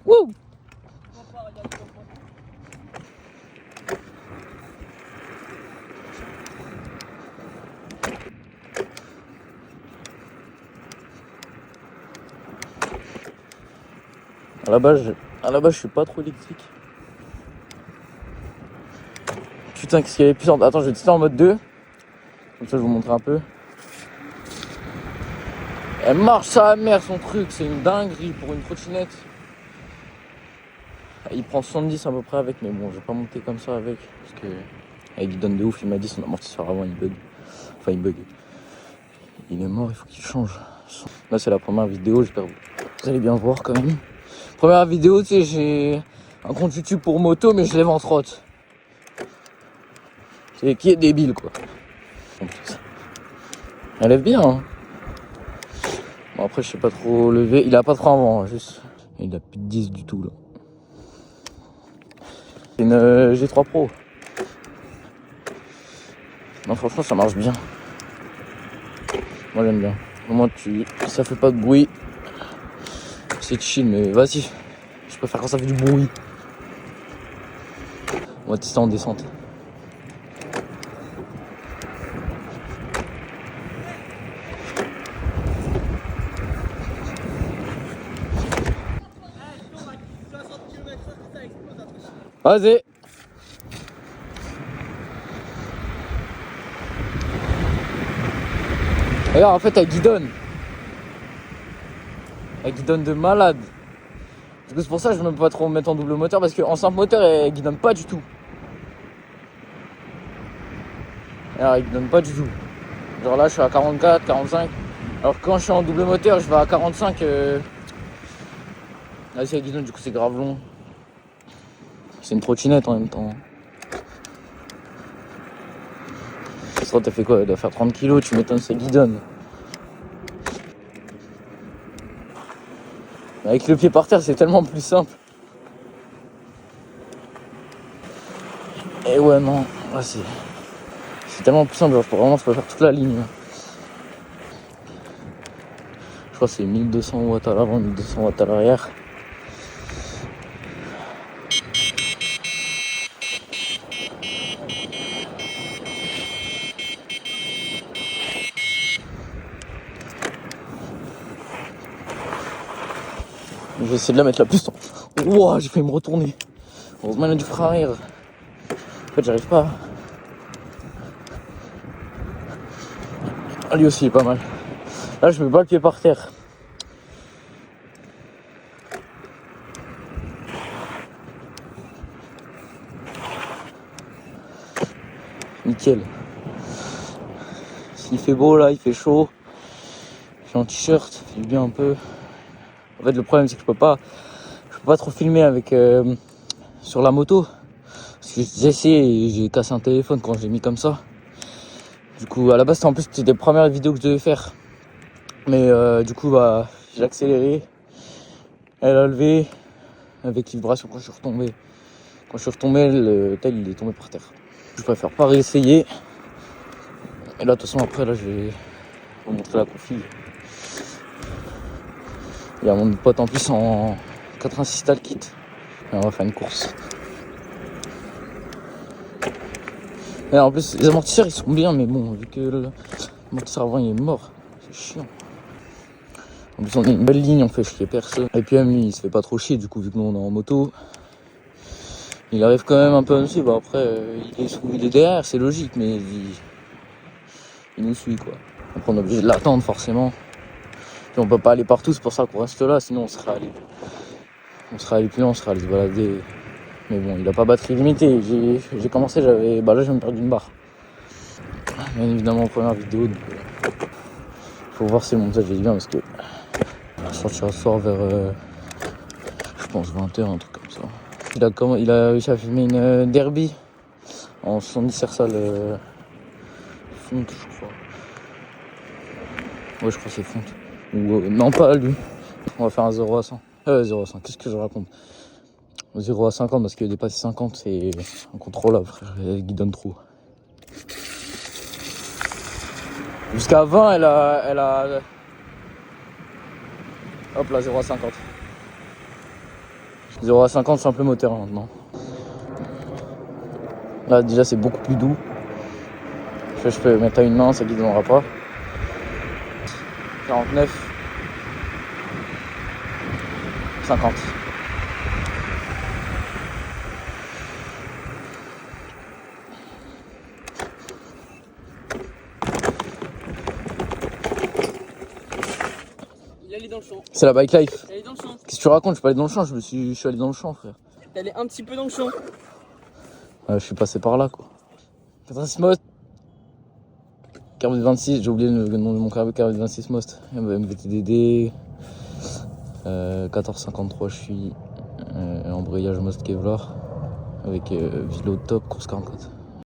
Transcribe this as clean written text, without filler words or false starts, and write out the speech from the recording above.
Wouh! À la base, je suis pas trop électrique. Putain, qu'est-ce qu'il y avait puissant. Attends, je vais tester en mode 2. Comme ça, je vous montre un peu. Elle marche sa mère, son truc. C'est une dinguerie pour une trottinette. Il prend 70 à peu près avec, mais bon, je vais pas monter comme ça avec. Parce que avec il donne de ouf. Il m'a dit son amortisseur avant, il bug. Enfin, il bug. Il est mort, il faut qu'il change. Là, c'est la première vidéo. J'espère que vous allez bien voir quand même. Première vidéo, tu sais, j'ai un compte YouTube pour moto, mais je lève en trotte. C'est qui est débile, quoi. Elle lève bien, hein. Bon, après, je sais pas trop lever. Il a pas trop avant, juste. Il a plus de 10 du tout, là. C'est une G3 Pro. Non, franchement, ça marche bien. Moi, j'aime bien. Au moins, ça fait pas de bruit. C'est chill, mais vas-y. Je préfère quand ça fait du bruit. On va tester en descente. Vas-y. Regarde, en fait, elle guidonne. Elle guidonne de malade. Du coup, c'est pour ça que je ne veux pas trop me mettre en double moteur, parce qu'en simple moteur, elle guidonne pas du tout. Alors, elle guidonne pas du tout. Genre là, je suis à 44, 45. Alors que quand je suis en double moteur, je vais à 45. Là, si elle guidonne, du coup, c'est grave long. C'est une trottinette en même temps. Ça, t'as fait quoi? Elle doit faire 30 kilos, tu m'étonnes, c'est guidonne. Avec le pied par terre, c'est tellement plus simple. Et ouais, non, là, c'est tellement plus simple. Genre, je peux faire toute la ligne. Je crois que c'est 1200 watts à l'avant, 1200 watts à l'arrière. Je vais essayer de la mettre la plus. Wouah, j'ai failli me retourner. Heureusement, il y a du frein arrière. En fait, j'arrive pas. Ah, lui aussi, il est pas mal. Là, je mets pas le pied par terre. Nickel. S'il fait beau, là, il fait chaud. Je suis en t-shirt, ça fait du bien un peu. En fait, le problème, c'est que je peux pas trop filmer avec sur la moto. Parce que j'ai essayé et j'ai cassé un téléphone quand je l'ai mis comme ça. Du coup, à la base, c'était les premières vidéos que je devais faire. Mais du coup, bah, j'ai accéléré. Elle a levé avec les vibrations quand je suis retombé. Quand je suis retombé, le tel il est tombé par terre. Je préfère pas réessayer. Et là, de toute façon, après, là, je vais vous montrer la config. Il y a mon pote en plus en 86 tal kit. Et on va faire une course. Et en plus, les amortisseurs ils sont bien, mais bon, vu que l'amortisseur avant il est mort, c'est chiant. En plus, on a une belle ligne, on fait chier personne. Et puis, même lui, il se fait pas trop chier, du coup, vu que nous on est en moto. Il arrive quand même un peu à nous suivre. Après, il est derrière, c'est logique, mais il nous suit, quoi. Après, on est obligé de l'attendre, forcément. Puis, on peut pas aller partout, c'est pour ça qu'on reste là, sinon on serait allé plus loin, on serait allé se balader. Mais bon, il a pas batterie limitée. J'ai commencé, là, je viens de perdre une barre. Bien évidemment, première vidéo, donc faut voir si le montage est bien, parce que on sortira ce soir vers, je pense, 20h, un truc comme ça. Il a réussi à filmer une derby en 70 Cersal Font, je crois. Ouais, je crois que c'est Font. Ou non, pas lui. On va faire un 0 à 100. 0 à 100, qu'est-ce que je raconte? 0 à 50, parce que dépasser 50, c'est incontrôlable, frère. Elle guidonne trop. Jusqu'à 20, elle a... Hop là, 0 à 50. 0 à 50 simple moteur maintenant. Là déjà c'est beaucoup plus doux. Je peux mettre à une main, ça ne guidonnera pas. 49. 50. Il allait dans le champ. C'est la bike life. Il allait dans le champ. Qu'est-ce que tu racontes? Je suis pas allé dans le champ, je suis allé dans le champ, frère. T'es allé un petit peu dans le champ. Je suis passé par là, quoi. 86 Most. Carbone 26, j'ai oublié le nom de mon carbone 26 Most. MVTDD. 1453, je suis. Embrayage Most Kevlar. Avec Vilo Top, course 44.